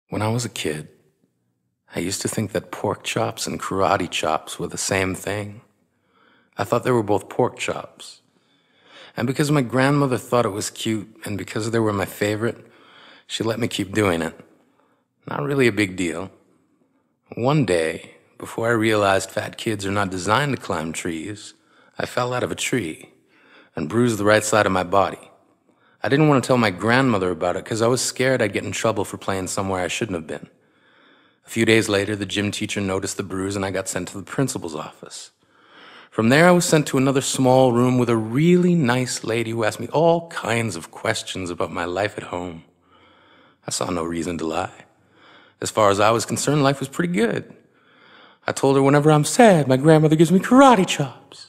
When I was a kid, I used to think that pork chops and karate chops were the same thing. I thought they were both pork chops. And because my grandmother thought it was cute, and because they were my favorite, she let me keep doing it. Not really a big deal. One day, before I realized fat kids are not designed to climb trees, I fell out of a tree and bruised the right side of my body. I didn't want to tell my grandmother about it because I was scared I'd get in trouble for playing somewhere I shouldn't have been. A few days later, the gym teacher noticed the bruise and I got sent to the principal's office. From there, I was sent to another small room with a really nice lady who asked me all kinds of questions about my life at home. I saw no reason to lie. As far as I was concerned, life was pretty good. I told her whenever I'm sad, my grandmother gives me karate chops.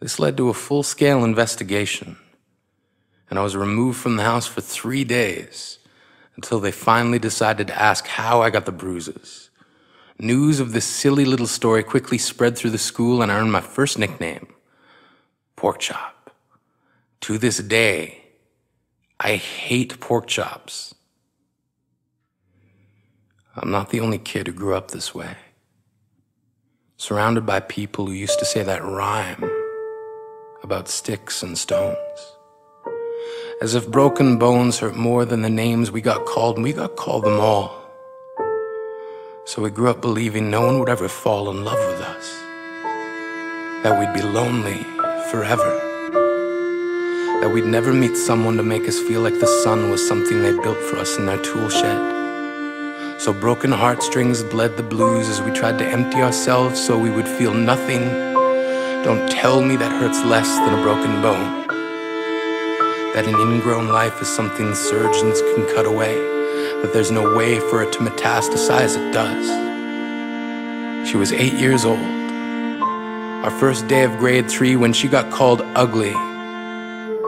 This led to a full-scale investigation, and I was removed from the house for 3 days until they finally decided to ask how I got the bruises. News of this silly little story quickly spread through the school, and I earned my first nickname, Pork Chop. To this day, I hate pork chops. I'm not the only kid who grew up this way, surrounded by people who used to say that rhyme about sticks and stones. As if broken bones hurt more than the names we got called, and we got called them all. So we grew up believing no one would ever fall in love with us, that we'd be lonely forever, that we'd never meet someone to make us feel like the sun was something they built for us in their tool shed. So broken heartstrings bled the blues as we tried to empty ourselves so we would feel nothing. Don't tell me that hurts less than a broken bone, that an ingrown life is something surgeons can cut away, that there's no way for it to metastasize. It does. She was 8 years old. Our first day of grade 3 when she got called ugly.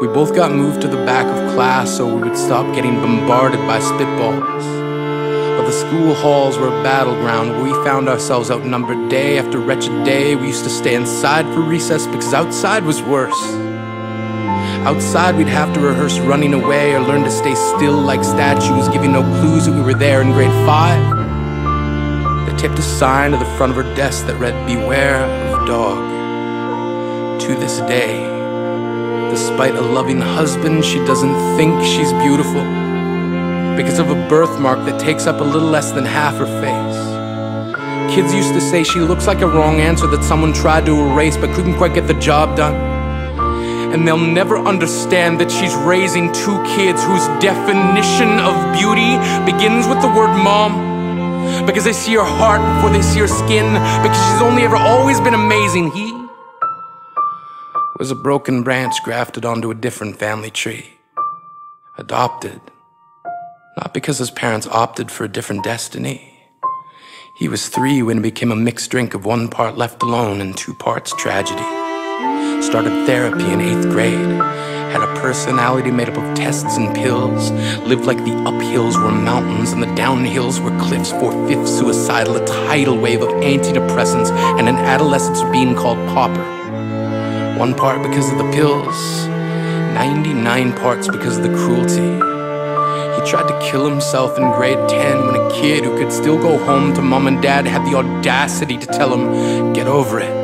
We both got moved to the back of class so we would stop getting bombarded by spitballs. But the school halls were a battleground where we found ourselves outnumbered day after wretched day. We used to stay inside for recess because outside was worse. Outside we'd have to rehearse running away or learn to stay still like statues, giving no clues that we were there in grade 5. They taped a sign to the front of her desk that read, "Beware of dog." To this day, despite a loving husband, she doesn't think she's beautiful because of a birthmark that takes up a little less than half her face. Kids used to say she looks like a wrong answer that someone tried to erase but couldn't quite get the job done. And they'll never understand that she's raising 2 kids whose definition of beauty begins with the word mom, because they see her heart before they see her skin, because she's only ever always been amazing. He was a broken branch grafted onto a different family tree, adopted. Not because his parents opted for a different destiny. He was 3 when it became a mixed drink of 1 part left alone and 2 parts tragedy. Started therapy in 8th grade. Had a personality made up of tests and pills. Lived like the uphills were mountains and the downhills were cliffs. 4/5 suicidal, a tidal wave of antidepressants, and an adolescence being called pauper. 1 part because of the pills, 99 parts because of the cruelty. He tried to kill himself in grade 10 when a kid who could still go home to mom and dad had the audacity to tell him, "Get over it."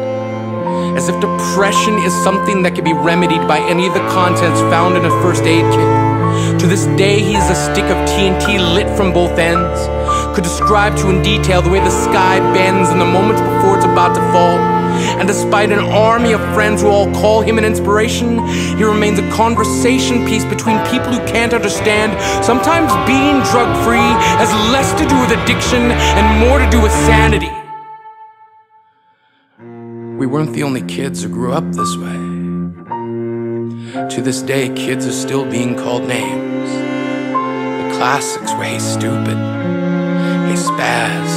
As if depression is something that can be remedied by any of the contents found in a first aid kit. To this day, he is a stick of TNT lit from both ends. Could describe to in detail the way the sky bends in the moments before it's about to fall. And despite an army of friends who all call him an inspiration, he remains a conversation piece between people who can't understand. Sometimes being drug-free has less to do with addiction and more to do with sanity. We weren't the only kids who grew up this way. To this day, kids are still being called names. The classics were "Hey Stupid," "Hey Spaz."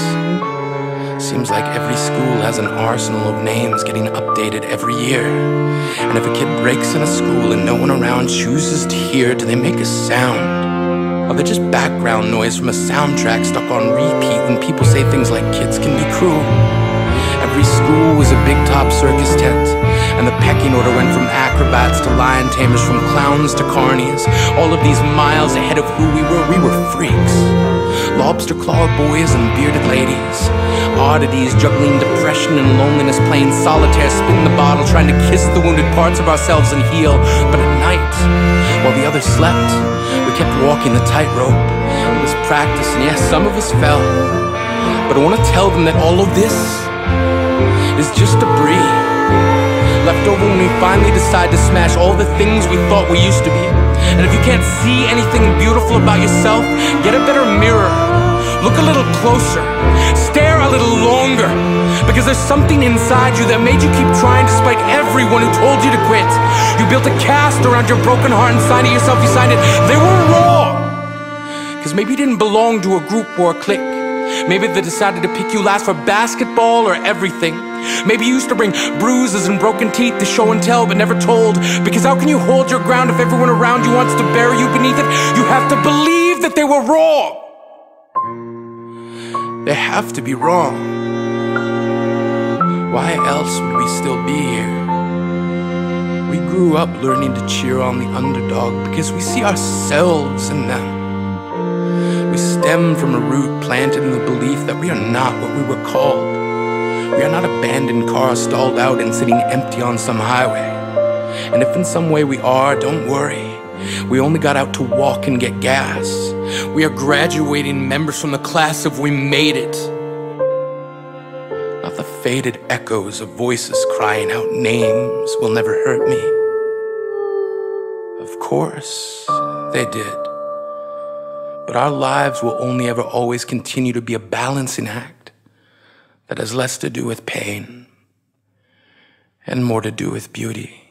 Seems like every school has an arsenal of names getting updated every year. And if a kid breaks in a school and no one around chooses to hear, do they make a sound? Or they're just background noise from a soundtrack stuck on repeat when people say things like kids can be cruel? Every school was a big top circus tent, And the pecking order went from acrobats to lion tamers, from clowns to carnies. All of these miles ahead of who we were freaks. Lobster claw boys and bearded ladies, oddities juggling depression and loneliness, playing solitaire, spin the bottle, trying to kiss the wounded parts of ourselves and heal. But at night, while the others slept, we kept walking the tightrope. It was practice, and yes, some of us fell. But I want to tell them that all of this is just debris, left over when we finally decide to smash all the things we thought we used to be. And if you can't see anything beautiful about yourself, get a better mirror. Look a little closer. Stare a little longer. Because there's something inside you that made you keep trying despite everyone who told you to quit. You built a cast around your broken heart and signed it yourself. You signed it. They were wrong. Because maybe you didn't belong to a group or a clique. Maybe they decided to pick you last for basketball or everything. Maybe you used to bring bruises and broken teeth to show and tell but never told. Because how can you hold your ground if everyone around you wants to bury you beneath it? You have to believe that they were wrong. They have to be wrong. Why else would we still be here? We grew up learning to cheer on the underdog because we see ourselves in them. We stem from a root planted in the belief that we are not what we were called. We are not abandoned cars stalled out and sitting empty on some highway. And if in some way we are, don't worry. We only got out to walk and get gas. We are graduating members from the class of we made it. Not the faded echoes of voices crying out names will never hurt me. Of course, they did. But our lives will only ever always continue to be a balancing act that has less to do with pain and more to do with beauty.